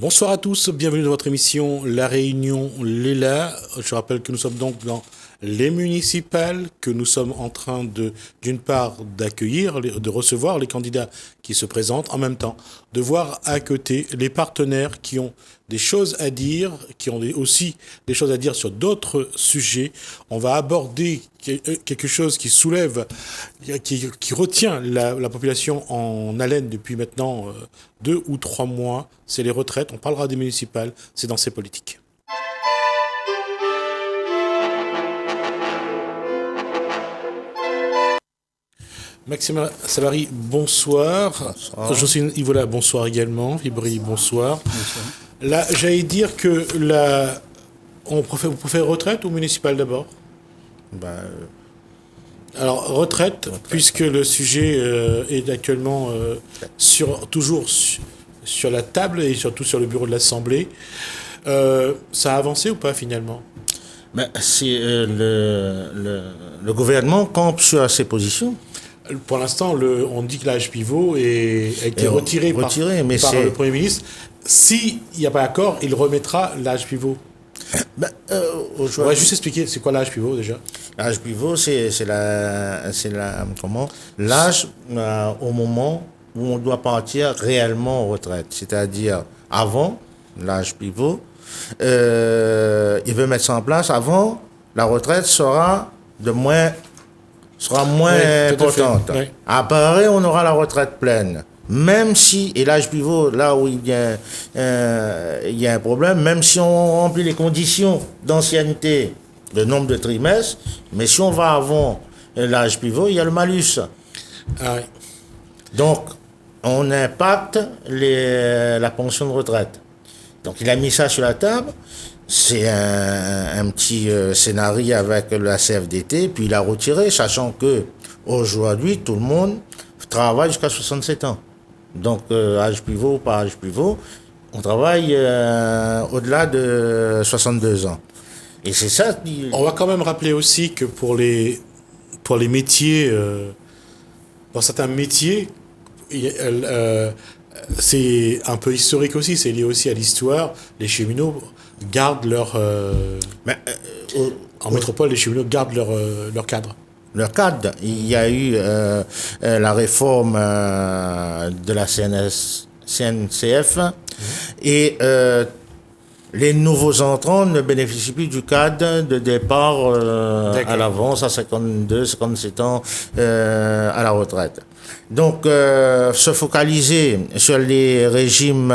Bonsoir à tous, bienvenue dans votre émission La Réunion Léla. Je rappelle que nous sommes donc dans les municipales, que nous sommes en train d'une part d'accueillir, de recevoir les candidats qui se présentent, en même temps de voir à côté les partenaires qui ont des choses à dire, qui ont aussi des choses à dire sur d'autres sujets. On va aborder quelque chose qui soulève, qui retient la population en haleine depuis maintenant 2 ou 3 mois. C'est les retraites. On parlera des municipales. C'est dans ces politiques. Maxime Savary, bonsoir. Bonsoir. Jocelyne Ivola, bonsoir également. Fibri, bonsoir. Bonsoir. Là, j'allais dire que vous préférez retraite ou municipale d'abord? Alors, retraite, puisque le sujet est actuellement toujours sur la table et surtout sur le bureau de l'Assemblée. Ça a avancé ou pas finalement? C'est le gouvernement campe sur ses positions. Pour l'instant, on dit que l'âge pivot a été retiré par le Premier ministre. S'il n'y a pas d'accord, il remettra l'âge pivot. On va juste expliquer, c'est quoi l'âge pivot déjà? L'âge pivot, c'est l'âge au moment où on doit partir réellement en retraite. C'est-à-dire avant l'âge pivot, il veut mettre ça en place avant, la retraite sera moins importante. Oui. Après, on aura la retraite pleine. Même si, et l'âge pivot, là où il y a un problème, même si on remplit les conditions d'ancienneté, le nombre de trimestres, mais si on va avant l'âge pivot, il y a le malus. Ah oui. Donc, on impacte la pension de retraite. Donc, il a mis ça sur la table. C'est un petit scénario avec la CFDT, puis il a retiré, sachant que aujourd'hui tout le monde travaille jusqu'à 67 ans. Donc, âge pivot ou pas âge pivot, on travaille au-delà de 62 ans. Et c'est ça. On va quand même rappeler aussi que pour les métiers, dans certains métiers, c'est un peu historique aussi, c'est lié aussi à l'histoire. Les cheminots gardent en métropole, les cheminots gardent leur cadre. Leur cadre. Il y a eu la réforme de la CNCF et les nouveaux entrants ne bénéficient plus du cadre de départ à l'avance à 52, 57 ans à la retraite. Donc, se focaliser sur les régimes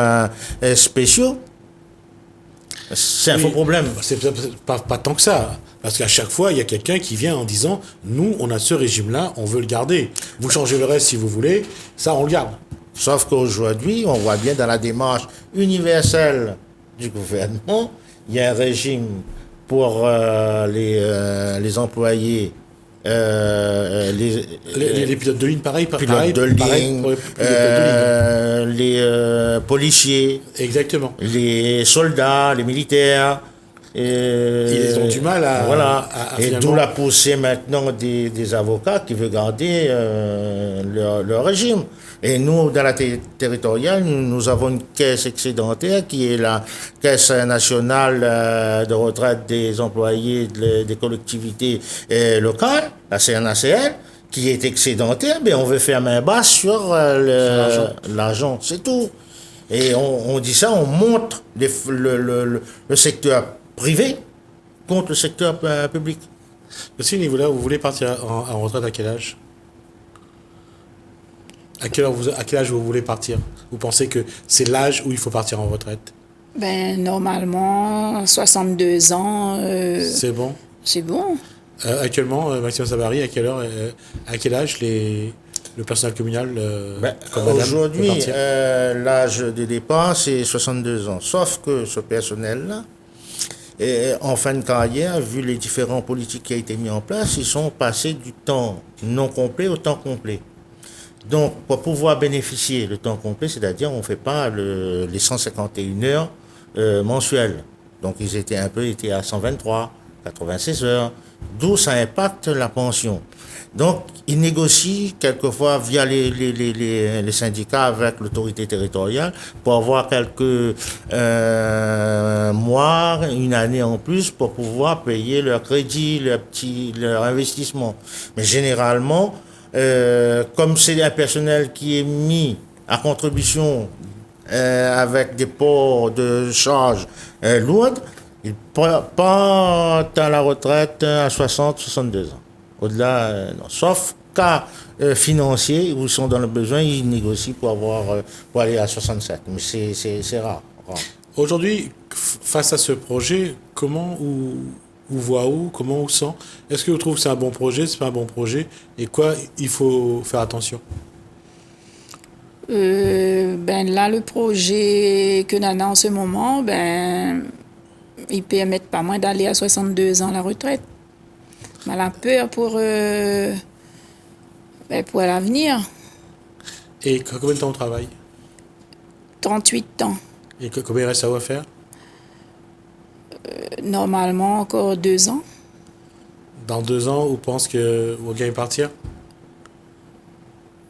spéciaux, c'est un faux problème. C'est pas tant que ça. Parce qu'à chaque fois, il y a quelqu'un qui vient en disant « Nous, on a ce régime-là, on veut le garder. Vous changez le reste si vous voulez, ça, on le garde. » Sauf qu'aujourd'hui, on voit bien dans la démarche universelle du gouvernement, il y a un régime pour les employés, les pilotes de ligne, pareil. Les policiers. Exactement. Les soldats, les militaires. Ils ont du mal à... Voilà. à et d'où la poussée maintenant des avocats qui veulent garder leur régime. Et nous, dans la territoriale, nous avons une caisse excédentaire qui est la Caisse nationale de retraite des employés des collectivités locales, la CNACL, qui est excédentaire, mais on veut faire main basse sur l'argent, c'est tout. Et on dit ça, on montre le secteur privé contre le secteur public. Monsieur Nivoula, vous voulez partir en retraite à quel âge? À quel âge vous voulez partir? Vous pensez que c'est l'âge où il faut partir en retraite? Normalement, 62 ans. C'est bon? C'est bon. Actuellement, Maxime Savary, à quel âge le personnel communal aujourd'hui, l'âge de départ, c'est 62 ans. Sauf que ce personnel-là, en fin de carrière, vu les différentes politiques qui ont été mises en place, ils sont passés du temps non complet au temps complet. Donc, pour pouvoir bénéficier du temps complet, c'est-à-dire on ne fait pas les 151 heures mensuelles. Donc, ils étaient à 123, 86 heures, d'où ça impacte la pension. Donc, ils négocient quelquefois via les syndicats avec l'autorité territoriale pour avoir quelques mois, une année en plus pour pouvoir payer leur crédit, leur investissement. Mais généralement, comme c'est un personnel qui est mis à contribution avec des ports de charges lourdes, ils partent à la retraite à 60, 62 ans. Au-delà, non. Sauf cas financiers où ils sont dans le besoin, ils négocient pour aller à 67. Mais c'est rare. Aujourd'hui, face à ce projet, comment ou voit où, comment ou sent? Est-ce que vous trouvez que c'est un bon projet, c'est pas un bon projet? Et quoi il faut faire attention? Ben là, le projet que nous avons en ce moment, ben, il permet pas moins d'aller à 62 ans à la retraite. Mais la peur pour l'avenir, Et combien de temps on travaille? 38 ans. Et combien il reste à faire? Normalement, encore 2 ans. Dans 2 ans, vous pensez que vous gagnez partir?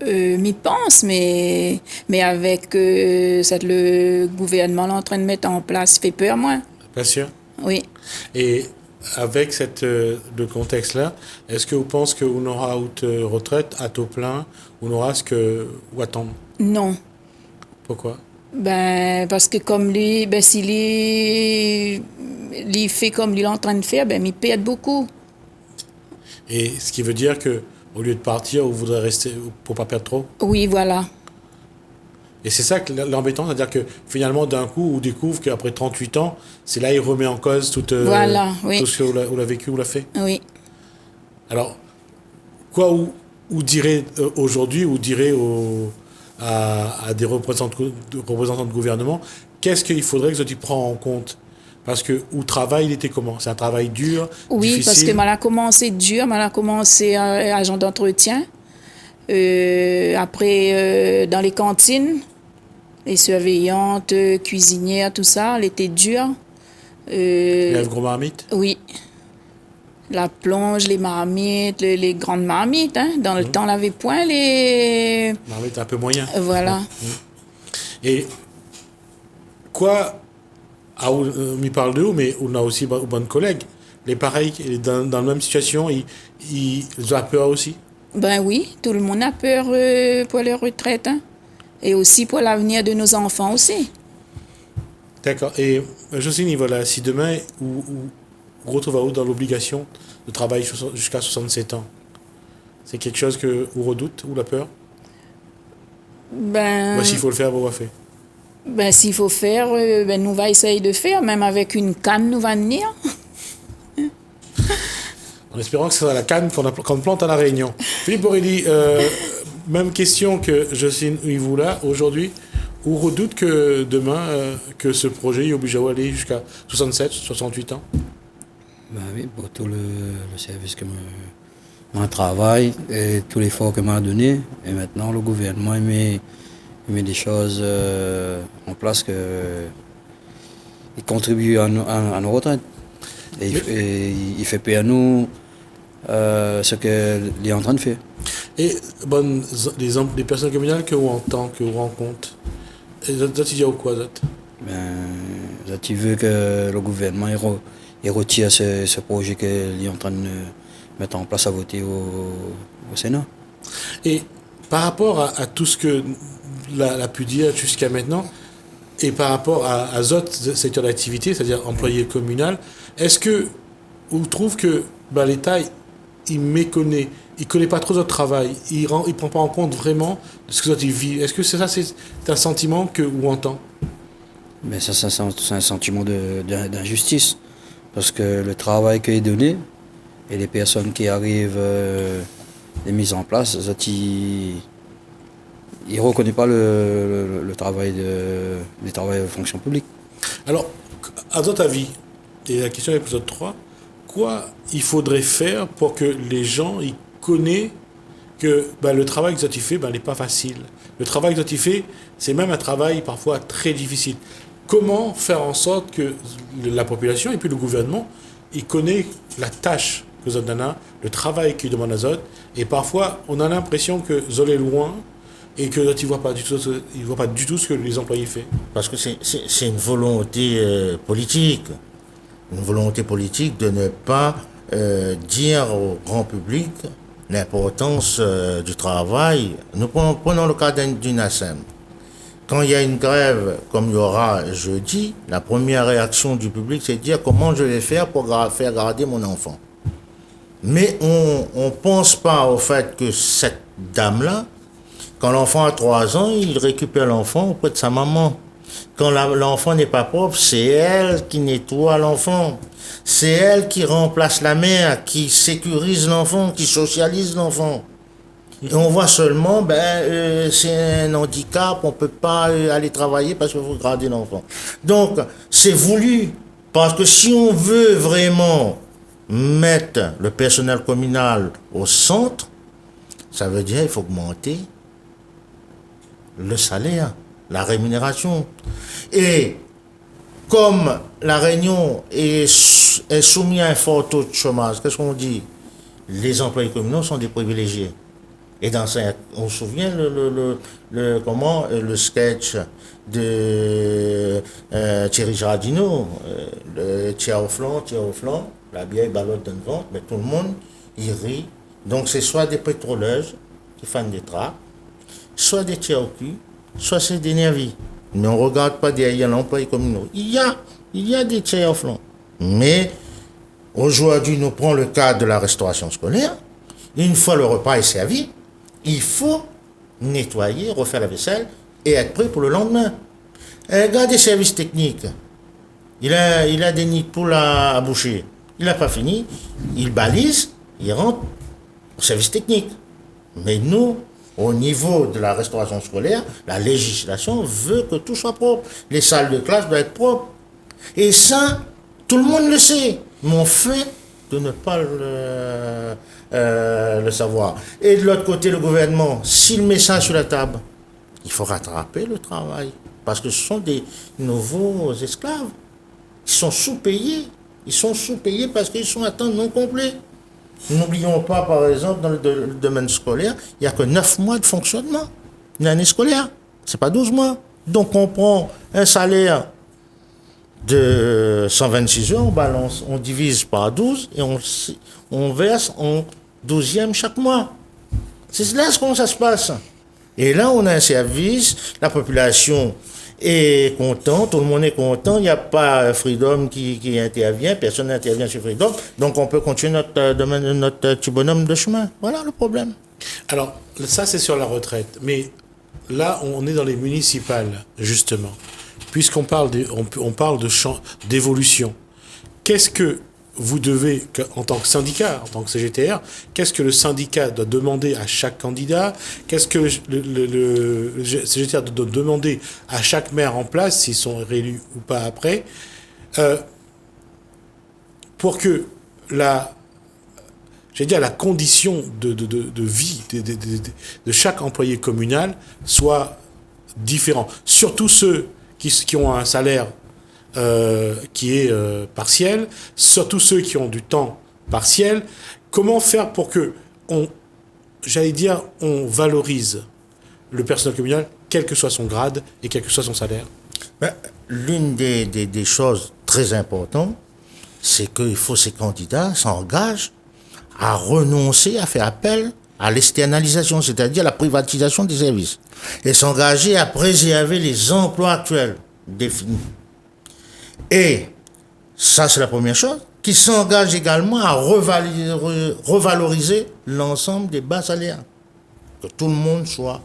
M'y pense, mais avec le gouvernement là, en train de mettre en place, fait peur, moi. Pas sûr. Oui. Et avec le contexte-là, est-ce que vous pensez qu'on aura une retraite à taux plein, on aura ou attendre? Non. Pourquoi? Ben, parce que comme lui, ben, s'il il fait comme lui est en train de faire, ben, il perd beaucoup. Et ce qui veut dire que au lieu de partir, vous voudrez rester pour pas perdre trop? Oui, voilà. Et c'est ça que l'embêtant, c'est-à-dire que finalement, d'un coup, on découvre qu'après 38 ans, c'est là il remet en cause tout Oui. ce que vous l'avez vécu, vous l'avez fait. Oui. Alors, quoi ou direz aujourd'hui, ou direz à des représentants de gouvernement, qu'est-ce qu'il faudrait que tu prends en compte? Parce que au travail, il était comment? C'est un travail dur, Oui, difficile? parce que mal a commencé dur, mal a commencé agent d'entretien. Après, dans les cantines, les surveillantes, cuisinières, tout ça, elle était dure. Lève gros marmite? Oui. La plonge, les marmites, les grandes marmites. Hein. Dans le temps, on n'avait point les... Marmite un peu moyen. Voilà. Et quoi, on y parle de vous, mais on a aussi de bonnes collègues. Les pareils, dans la même situation, ils ont peur aussi. Ben oui, tout le monde a peur pour les retraites. Hein. Et aussi pour l'avenir de nos enfants aussi. D'accord. Et Jocelyne, voilà, si demain, vous retrouvez à vous dans l'obligation de travailler jusqu'à 67 ans, c'est quelque chose que vous redoutez ou la peur? Ben, S'il faut le faire, vous va faire. Ben, s'il faut faire, ben, nous va essayer de faire, même avec une canne, nous va venir. En espérant que ce sera la canne qu'on plante à La Réunion. Philippe Borelli, même question que Jocelyne Uivoula. Aujourd'hui, on redoute que demain, que ce projet est obligé d'aller jusqu'à 67, 68 ans? Ben oui, pour tout le service que mon travail et tout l'effort que m'a donné. Et maintenant, le gouvernement met des choses en place que il contribue à nos retraites. Et il fait payer à nous ce qu'il est en train de faire. Et les personnes communales que vous entendez, que vous rencontrez, tu dis quoi, Ben, tu veux que le gouvernement il retire ce projet qu'il est en train de mettre en place à voter au Sénat. Et par rapport à tout ce que l'a pu dire jusqu'à maintenant, et par rapport à d'autres secteurs d'activité, c'est-à-dire employés communal, est-ce que vous trouvez que l'État, il méconnaît, il ne connaît pas trop notre travail, il ne prend pas en compte vraiment ce que les autres vivent? Est-ce que c'est un sentiment que vous entend? Mais ça, c'est un sentiment d'injustice. Parce que le travail qui est donné et les personnes qui arrivent les mises en place, ils ne reconnaissent pas le travail des travailleurs de fonction publique. Alors, à votre avis, et la question est épisode 3, quoi il faudrait faire pour que les gens ils connaissent que le travail que tu fais n'est pas facile? Le travail que tu fais, c'est même un travail parfois très difficile. Comment faire en sorte que la population et puis le gouvernement il connaît la tâche que Zodana, le travail qu'il demande à Zod, et parfois on a l'impression que Zod est loin et que Zod il voit pas du tout ce que les employés font. Parce que c'est une volonté politique. Une volonté politique de ne pas dire au grand public l'importance du travail. Nous prenons le cas d'une ASEM. Quand il y a une grève, comme il y aura jeudi, la première réaction du public, c'est de dire comment je vais faire pour faire garder mon enfant. Mais on ne pense pas au fait que cette dame-là, quand l'enfant a 3 ans, il récupère l'enfant auprès de sa maman. Quand l'enfant n'est pas propre, c'est elle qui nettoie l'enfant. C'est elle qui remplace la mère, qui sécurise l'enfant, qui socialise l'enfant. Et on voit seulement, c'est un handicap, on ne peut pas aller travailler parce qu'il faut garder l'enfant. Donc, c'est voulu. Parce que si on veut vraiment mettre le personnel communal au centre, ça veut dire qu'il faut augmenter le salaire, la rémunération. Et comme la Réunion est soumise à un fort taux de chômage, qu'est-ce qu'on dit? Les employés communaux sont des privilégiés. Et dans ça, on se souvient le sketch de Thierry Giardino, le tiers au flanc, la vieille ballotte d'un ventre, mais tout le monde, il rit. Donc c'est soit des pétroleuses qui font des draps, soit des tiers au cul, soit c'est des nervis. Mais on ne regarde pas derrière l'employé communal. Il y a des tiers au flanc. Mais aujourd'hui, nous prenons le cas de la restauration scolaire. Une fois le repas est servi, il faut nettoyer, refaire la vaisselle et être prêt pour le lendemain. Un gars des services techniques, il a des nids de poules à boucher. Il n'a pas fini, il balise, il rentre au service technique. Mais nous, au niveau de la restauration scolaire, la législation veut que tout soit propre. Les salles de classe doivent être propres. Et ça, tout le monde le sait. Mais on fait de ne pas le savoir. Et de l'autre côté, le gouvernement, s'il met ça sur la table, il faut rattraper le travail. Parce que ce sont des nouveaux esclaves. Ils sont sous-payés. Ils sont sous-payés parce qu'ils sont à temps non complet. N'oublions pas, par exemple, dans le domaine scolaire, il n'y a que 9 mois de fonctionnement. Une année scolaire, ce n'est pas 12 mois. Donc on prend un salaire de 126 heures, on balance, on divise par 12 et on verse en 12e chaque mois. C'est là comment ça se passe. Et là, on a un service, la population est contente, tout le monde est content, il n'y a pas Freedom qui intervient, personne n'intervient sur Freedom, donc on peut continuer notre petit bonhomme de chemin. Voilà le problème. Alors, ça c'est sur la retraite, mais là on est dans les municipales, justement. Puisqu'on parle d'évolution, qu'est-ce que vous devez, en tant que syndicat, en tant que CGTR, qu'est-ce que le syndicat doit demander à chaque candidat? Qu'est-ce que le CGTR doit demander à chaque maire en place, s'ils sont réélus ou pas après, pour que la condition de vie de chaque employé communal soit différente. Surtout ceux qui ont un salaire qui est partiel, surtout ceux qui ont du temps partiel. Comment faire pour que on valorise le personnel communal, quel que soit son grade et quel que soit son salaire? L'une des choses très importantes, c'est qu'il faut que ces candidats s'engagent à renoncer à faire appel à l'externalisation, c'est-à-dire la privatisation des services, et s'engager à préserver les emplois actuels définis. Et ça, c'est la première chose, qui s'engage également à revaloriser l'ensemble des bas salaires, que tout le monde soit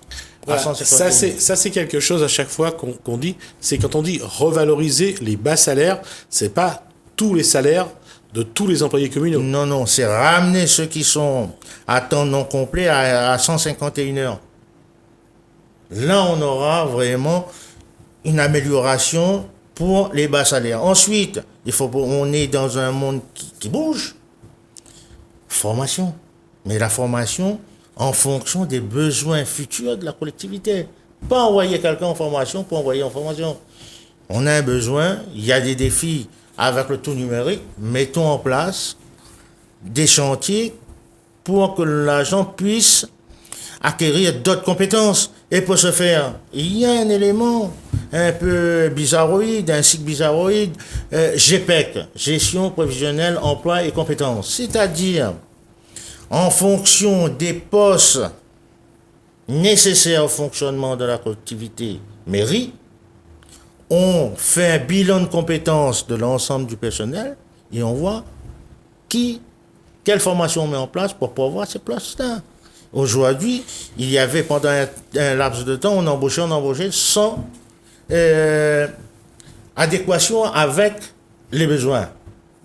à 150 000. Ça, c'est quelque chose à chaque fois qu'on dit, c'est quand on dit revaloriser les bas salaires, c'est pas tous les salaires de tous les employés communaux. Non, c'est ramener ceux qui sont à temps non complet à 151 heures. Là, on aura vraiment une amélioration pour les bas salaires. Ensuite, on est dans un monde qui bouge. Formation. Mais la formation en fonction des besoins futurs de la collectivité. Pas envoyer quelqu'un en formation pour envoyer en formation. On a un besoin, il y a des défis avec le tout numérique, mettons en place des chantiers pour que l'agent puisse acquérir d'autres compétences. Et pour ce faire, il y a un élément un peu bizarroïde, un cycle bizarroïde, GPEC, Gestion prévisionnelle, emploi et compétences. C'est-à-dire, en fonction des postes nécessaires au fonctionnement de la collectivité mairie, on fait un bilan de compétences de l'ensemble du personnel et on voit quelle formation on met en place pour pouvoir ces places-là. Aujourd'hui, il y avait pendant un laps de temps, on embauchait sans adéquation avec les besoins.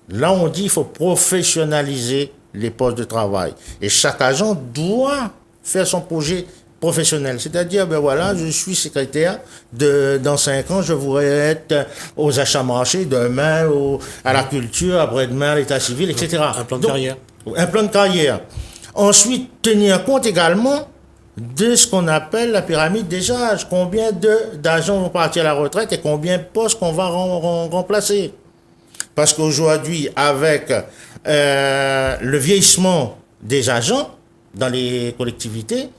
Là, on dit qu'il faut professionnaliser les postes de travail. Et chaque agent doit faire son projet professionnel. C'est-à-dire, ben voilà, je suis secrétaire, dans 5 ans, je voudrais être aux achats marchés, demain à la culture, après-demain à l'état civil, etc. Un plan de carrière. Un plan de carrière. Ensuite, tenir compte également de ce qu'on appelle la pyramide des âges. Combien d'agents vont partir à la retraite et combien de postes qu'on va remplacer. Parce qu'aujourd'hui, avec le vieillissement des agents dans les collectivités,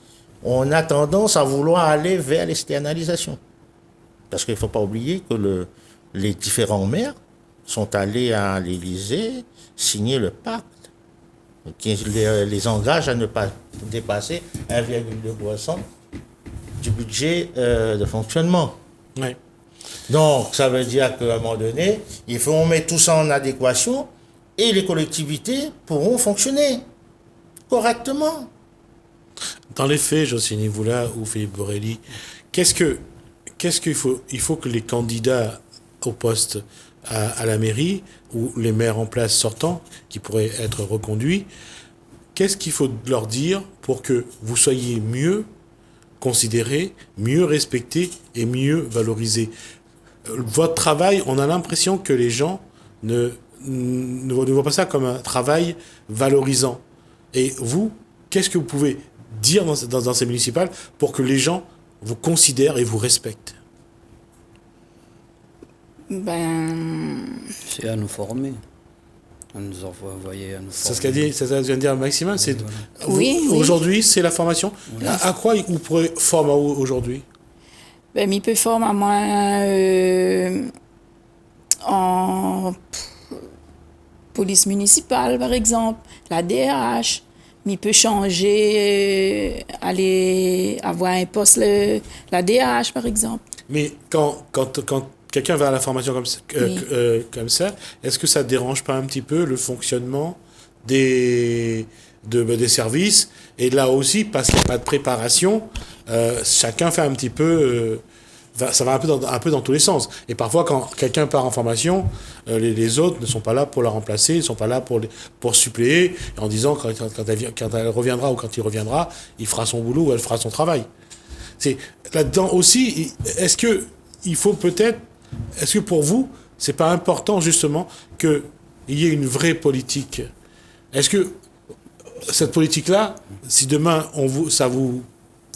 on a tendance à vouloir aller vers l'externalisation. Parce qu'il ne faut pas oublier que les différents maires sont allés à l'Élysée signer le pacte qui les engage à ne pas dépasser 1,2% du budget de fonctionnement. Oui. Donc, ça veut dire qu'à un moment donné, il faut on met tout ça en adéquation et les collectivités pourront fonctionner correctement. Dans les faits, Jocelyne Voula ou Philippe Borelli, qu'est-ce qu'il faut? Il faut que les candidats au poste à la mairie ou les maires en place sortants qui pourraient être reconduits, qu'est-ce qu'il faut leur dire pour que vous soyez mieux considérés, mieux respectés et mieux valorisés? Votre travail, on a l'impression que les gens ne voient pas ça comme un travail valorisant. Et vous, qu'est-ce que vous pouvez dire dans ces municipales pour que les gens vous considèrent et vous respectent? C'est à nous former. À nous envoyer à nous former. C'est ce qu'a dit, ça vient de dire Maxime. C'est, Oui, aujourd'hui, c'est la formation. Oui. À quoi vous pourrez former aujourd'hui? Il peut former à moi en police municipale, par exemple, la DRH. Il peut changer, aller avoir un poste, la DRH, par exemple. Mais quand quelqu'un va à la formation comme ça, est-ce que ça ne dérange pas un petit peu le fonctionnement des services? Et là aussi, parce qu'il n'y a pas de préparation, chacun fait un petit peu... ça va un peu dans tous les sens. Et parfois, quand quelqu'un part en formation, les autres ne sont pas là pour la remplacer, ils ne sont pas là pour suppléer, en disant quand elle reviendra ou quand il reviendra, il fera son boulot ou elle fera son travail. C'est là-dedans aussi, est-ce que pour vous, c'est pas important justement qu'il y ait une vraie politique? Est-ce que cette politique-là, si demain ça vous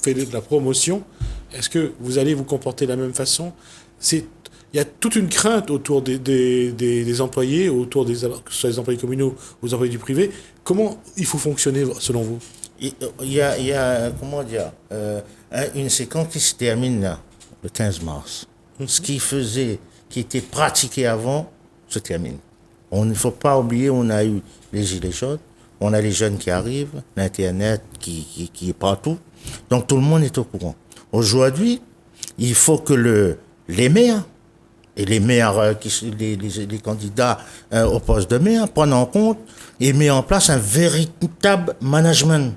fait de la promotion, est-ce que vous allez vous comporter de la même façon? Il y a toute une crainte autour des employés, que ce soit les employés communaux ou les employés du privé. Comment il faut fonctionner selon vous? Il y a comment dire, une séquence qui se termine là, le 15 mars. Ce qui était pratiqué avant, se termine. Il ne faut pas oublier, on a eu les gilets jaunes, on a les jeunes qui arrivent, l'Internet qui est partout. Donc tout le monde est au courant. Aujourd'hui, il faut que les maires et les maires, les candidats au poste de maire prennent en compte et mettent en place un véritable management.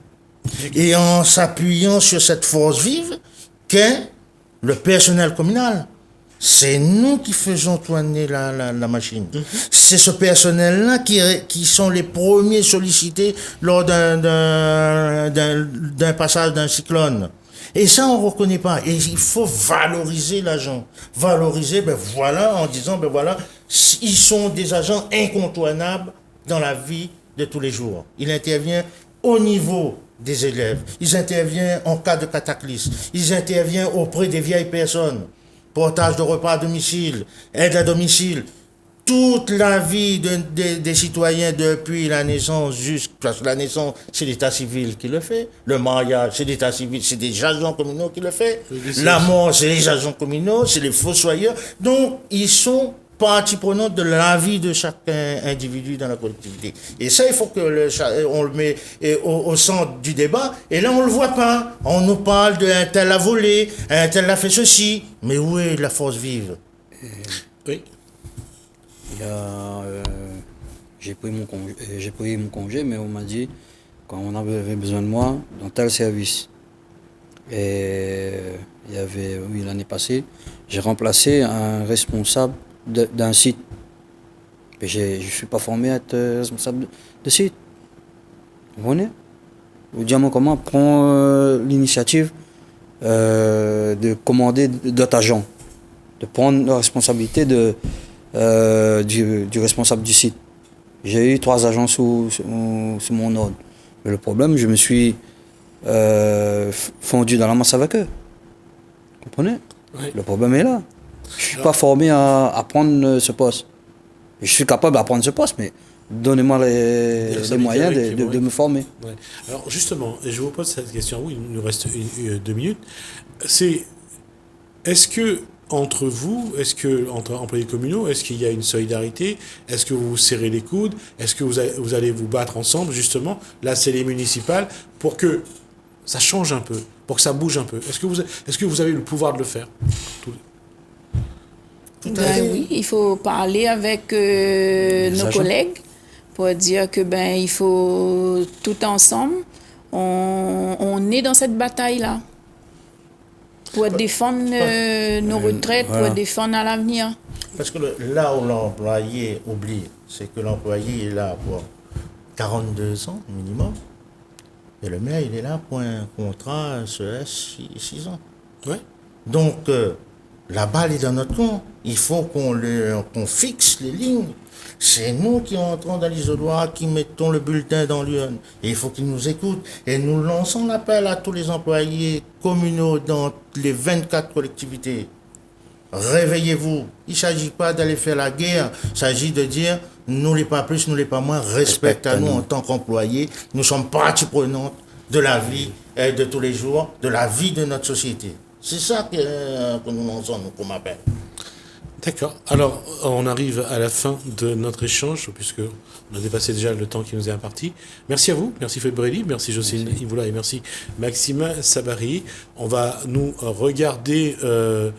Et en s'appuyant sur cette force vive qu'est le personnel communal. C'est nous qui faisons tourner la machine. C'est ce personnel-là qui sont les premiers sollicités lors d'un passage d'un cyclone. Et ça, on ne reconnaît pas. Et il faut valoriser l'agent. Valoriser, en disant, ils sont des agents incontournables dans la vie de tous les jours. Il intervient au niveau des élèves. Ils interviennent en cas de cataclysme. Ils interviennent auprès des vieilles personnes. Portage de repas à domicile, aide à domicile. toute la vie des citoyens depuis la naissance parce que la naissance, c'est l'état civil qui le fait. Le mariage, c'est l'état civil, c'est des agents communaux qui le fait. La mort, c'est les agents communaux, c'est les fossoyeurs. Donc, ils sont partie prenante de la vie de chaque individu dans la collectivité. Et ça, il faut que on le met au centre du débat. Et là, on le voit pas. On nous parle d'un tel a volé, un tel a fait ceci. Mais où est la force vive? Oui. J'ai pris mon congé, mais on m'a dit quand on avait besoin de moi dans tel service. Et il y avait, oui, l'année passée, j'ai remplacé un responsable d'un site. Mais je ne suis pas formé à être responsable de site. Vous comprenez? Vous dites comment prend l'initiative de commander d'autres agents, de prendre la responsabilité du responsable du site. J'ai eu 3 agents sous mon ordre. Mais le problème, je me suis fondu dans la masse avec eux. Vous comprenez? Oui. Le problème est là. Je ne suis pas formé à prendre ce poste. Je suis capable d'apprendre ce poste, mais donnez-moi les moyens de me former. Ouais. Alors justement, je vous pose cette question, oui, il nous reste 2 minutes. Est-ce que entre vous, entre employés communaux, est-ce qu'il y a une solidarité? Est-ce que vous vous serrez les coudes? Est-ce que vous allez vous battre ensemble, justement? Là, c'est les municipales, pour que ça change un peu, pour que ça bouge un peu. Est-ce que vous avez le pouvoir de le faire? Oui, il faut parler avec nos collègues pour dire que il faut tout ensemble, on est dans cette bataille-là pour défendre nos retraites, pour défendre à l'avenir. Parce que là où l'employé oublie, c'est que l'employé est là pour 42 ans minimum, et le maire il est là pour un contrat CES 6 ans. Ouais. Donc, la balle est dans notre camp. Il faut qu'on fixe les lignes. C'est nous qui entrons dans l'isoloir, qui mettons le bulletin dans l'urne. Et il faut qu'ils nous écoutent. Et nous lançons l'appel à tous les employés communaux dans les 24 collectivités. Réveillez-vous. Il ne s'agit pas d'aller faire la guerre. Il s'agit de dire, nous les pas plus, nous les pas moins, respecte à nous en tant qu'employés. Nous sommes partie prenante de la vie de tous les jours, de la vie de notre société. C'est ça que nous lançons, nous, comme appel. D'accord. Alors, on arrive à la fin de notre échange, puisque on a dépassé déjà le temps qui nous est imparti. Merci à vous, merci Fred Brelli, merci Jocelyne Ivoula et merci Maximin Sabari. On va nous regarder le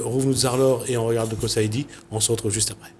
Rouvenous Zarlor et on regarde le Kosaïdi. On se retrouve juste après.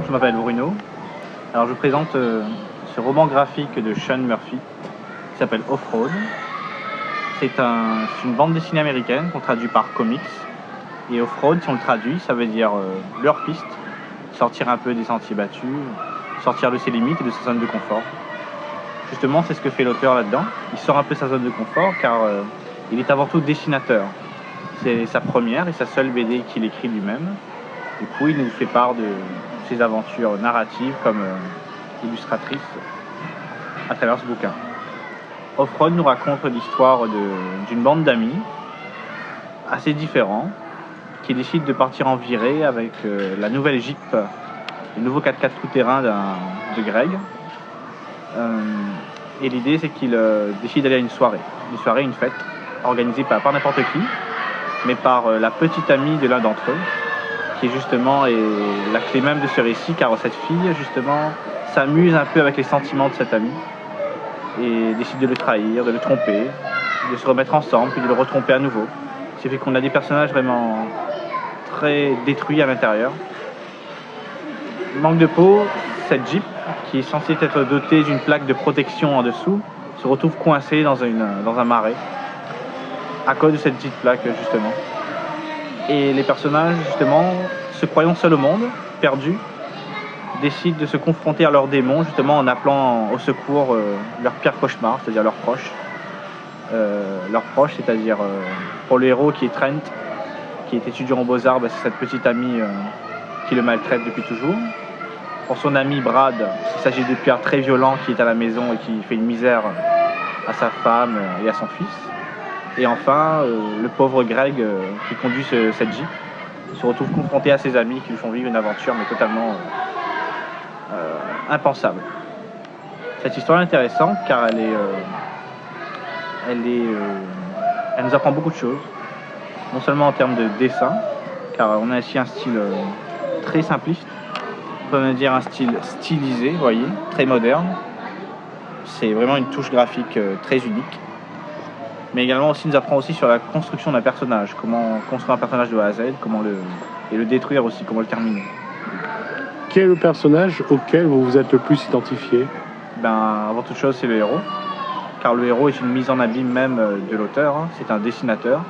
Je m'appelle Bruno. Alors je vous présente ce roman graphique de Sean Murphy qui s'appelle Off-Road. C'est une bande dessinée américaine qu'on traduit par comics. Et Off-Road, si on le traduit, ça veut dire leur piste, sortir un peu des sentiers battus, sortir de ses limites et de sa zone de confort. Justement, c'est ce que fait l'auteur là-dedans. Il sort un peu de sa zone de confort car il est avant tout dessinateur. C'est sa première et sa seule BD qu'il écrit lui-même. Du coup, il nous fait part de ses aventures narratives comme illustratrice à travers ce bouquin. Off-Road nous raconte l'histoire d'une bande d'amis assez différents qui décident de partir en virée avec la nouvelle Jeep, le nouveau 4x4 tout-terrain de Greg. Et l'idée, c'est qu'ils décident d'aller à une soirée, une fête, organisée pas par n'importe qui, mais par la petite amie de l'un d'entre eux, qui justement est la clé même de ce récit, car cette fille, justement, s'amuse un peu avec les sentiments de cette amie. et décide de le trahir, de le tromper, de se remettre ensemble, puis de le retromper à nouveau. Ce qui fait qu'on a des personnages vraiment très détruits à l'intérieur. Manque de peau, cette Jeep, qui est censée être dotée d'une plaque de protection en dessous, se retrouve coincée dans un marais, à cause de cette petite plaque, justement. Et les personnages, justement, se croyant seuls au monde, perdus, décident de se confronter à leurs démons, justement en appelant au secours leur pire cauchemar, c'est-à-dire leurs proches. C'est-à-dire pour le héros qui est Trent, qui est étudiant aux Beaux-Arts, c'est cette petite amie qui le maltraite depuis toujours. Pour son ami Brad, il s'agit de Pierre très violent qui est à la maison et qui fait une misère à sa femme et à son fils. Et enfin, le pauvre Greg qui conduit cette Jeep se retrouve confronté à ses amis qui lui font vivre une aventure mais totalement impensable. Cette histoire est intéressante car elle nous apprend beaucoup de choses, non seulement en termes de dessin, car on a ici un style très simpliste, on peut même dire un style stylisé, vous voyez, très moderne. C'est vraiment une touche graphique très unique. Mais également aussi nous apprend aussi sur la construction d'un personnage, comment construire un personnage de A à Z, et le détruire aussi, comment le terminer. Quel est le personnage auquel vous vous êtes le plus identifié ? Avant toute chose, c'est le héros, car le héros est une mise en abîme même de l'auteur. C'est un dessinateur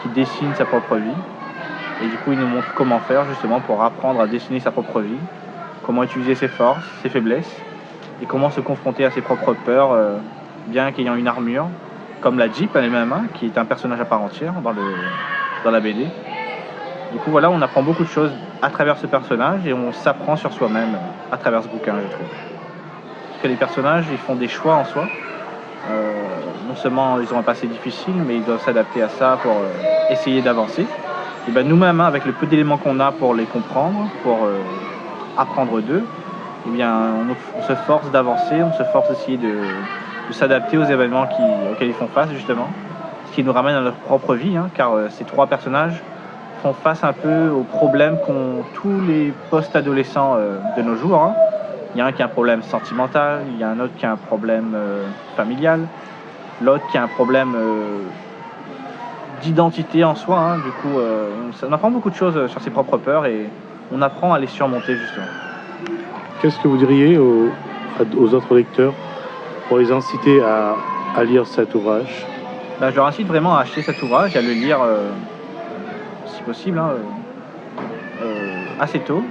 qui dessine sa propre vie, et du coup il nous montre comment faire justement pour apprendre à dessiner sa propre vie, comment utiliser ses forces, ses faiblesses, et comment se confronter à ses propres peurs, bien qu'ayant une armure, comme la Jeep elle-même, qui est un personnage à part entière dans la BD. Du coup voilà, on apprend beaucoup de choses à travers ce personnage et on s'apprend sur soi-même à travers ce bouquin, je trouve. Parce que les personnages, ils font des choix en soi. Non seulement ils ont un passé difficile, mais ils doivent s'adapter à ça pour essayer d'avancer. Et nous-mêmes, avec le peu d'éléments qu'on a pour les comprendre, pour apprendre d'eux, on se force d'avancer, on se force d'essayer de s'adapter aux événements auxquels ils font face, justement. Ce qui nous ramène à notre propre vie, car ces trois personnages font face un peu aux problèmes qu'ont tous les post-adolescents de nos jours. Il y a un qui a un problème sentimental, il y a un autre qui a un problème familial, l'autre qui a un problème d'identité en soi. Du coup, on apprend beaucoup de choses sur ses propres peurs et on apprend à les surmonter, justement. Qu'est-ce que vous diriez aux autres lecteurs pour les inciter à lire cet ouvrage ? Je leur incite vraiment à acheter cet ouvrage et à le lire, si possible, assez tôt,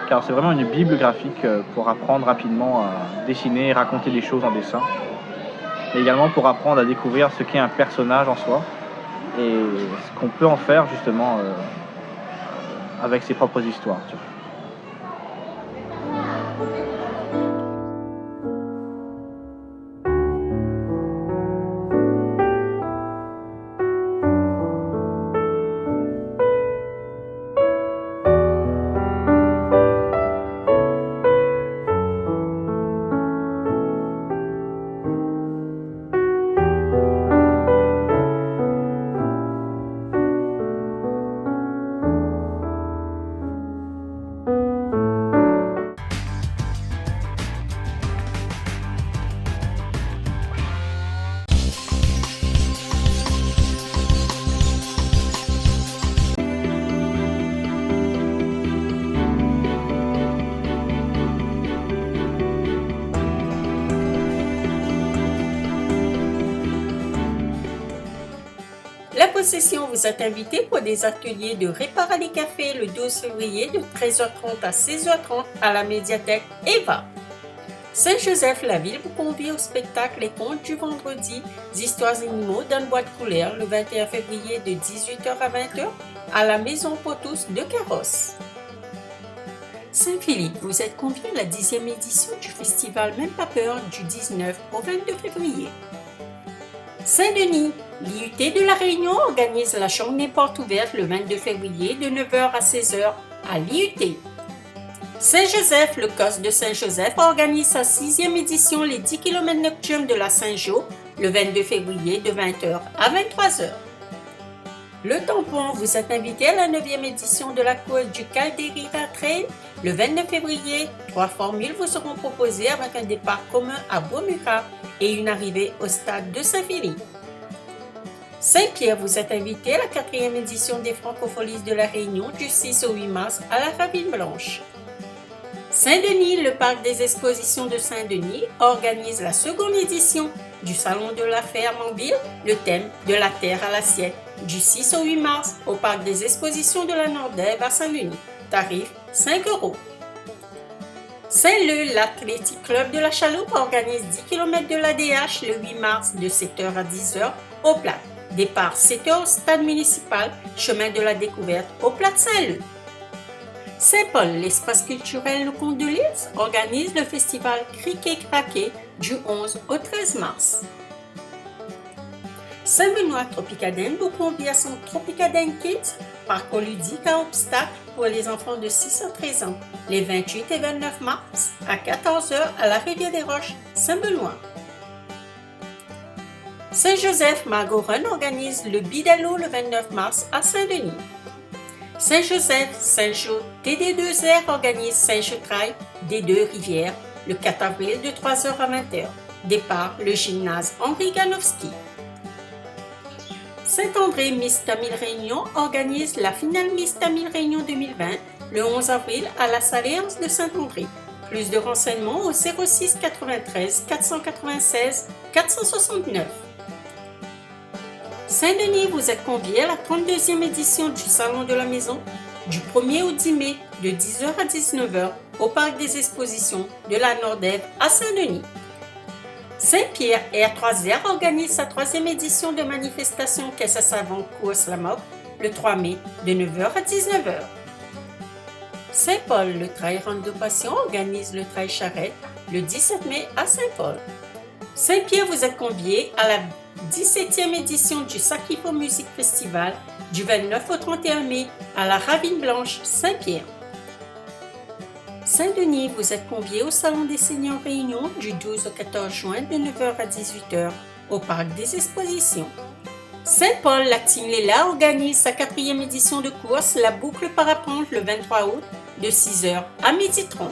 car c'est vraiment une bible graphique pour apprendre rapidement à dessiner et raconter des choses en dessin, et également pour apprendre à découvrir ce qu'est un personnage en soi et ce qu'on peut en faire justement avec ses propres histoires. La Possession vous êtes invité pour des ateliers de Réparer Café le 12 février de 13h30 à 16h30 à la médiathèque Eva. Saint-Joseph-la-Ville vous convie au spectacle Les Contes du Vendredi, Histoires animaux dans une boîte couleur le 21 février de 18h à 20h à la Maison pour tous de Carrosse. Saint-Philippe, vous êtes convié à la 10e édition du festival Même pas peur du 19 au 22 février. Saint-Denis, l'IUT de La Réunion organise la journée porte ouverte le 22 février de 9h à 16h à l'IUT. Saint-Joseph, le COS de Saint-Joseph organise sa 6e édition les 10 km nocturnes de la Saint-Jo le 22 février de 20h à 23h. Le Tampon, vous êtes invité à la 9e édition de la course du Calderira Trail. Le 29 février, 3 formules vous seront proposées avec un départ commun à Beaumura et une arrivée au stade de Saint-Philippe. Saint-Pierre, vous êtes invité à la 4e édition des Francopholies de la Réunion du 6 au 8 mars à la Ravine Blanche. Saint-Denis, le parc des expositions de Saint-Denis organise la 2e édition du Salon de la Ferme en ville, le thème de la terre à l'assiette, du 6 au 8 mars au parc des expositions de la Nordève à Saint-Denis. Tarif 5 €. Saint-Leu, l'Athletic Club de la Chaloupe organise 10 km de l'ADH le 8 mars de 7h à 10h au Plat. Départ 7h au stade municipal, chemin de la découverte au Plat de Saint-Leu. Saint-Paul, l'espace culturel Le Comte de Lys organise le festival Criquet Craquet du 11 au 13 mars. Saint-Benoît Tropicaden vous convie à son Tropicaden Kids, parcours ludique à obstacles pour les enfants de 6 à 13 ans, les 28 et 29 mars à 14h à la Rivière des Roches, Saint-Benoît. Saint-Joseph Margot Run organise le Bidalo le 29 mars à Saint-Denis. Saint-Joseph Saint-Jean TD2R organise Saint-Jean Trail des Deux Rivières le 4 avril de 3h à 20h. Départ le gymnase Henri Ganowski. Saint-André Miss Tamil Réunion organise la finale Miss Tamil Réunion 2020 le 11 avril à la Saléance de Saint-André. Plus de renseignements au 06 93 496 469. Saint-Denis, vous êtes conviés à la 32e édition du Salon de la Maison du 1er au 10 mai de 10h à 19h au Parc des Expositions de la Nordève à Saint-Denis. Saint-Pierre et R3R organise sa 3e édition de manifestation Caisse à savon course la moque le 3 mai de 9h à 19h. Saint-Paul, le Trail Rando Passion organise le Trail Charrette le 17 mai à Saint-Paul. Saint-Pierre, vous êtes conviés à la 17e édition du Sakifo Music Festival du 29 au 31 mai à la Ravine Blanche, Saint-Pierre. Saint-Denis, vous êtes conviés au Salon des Seigneurs Réunion du 12 au 14 juin de 9h à 18h au Parc des Expositions. Saint-Paul, la Team Léla organise sa 4e édition de course La Boucle Parapente le 23 août de 6h à 12h30.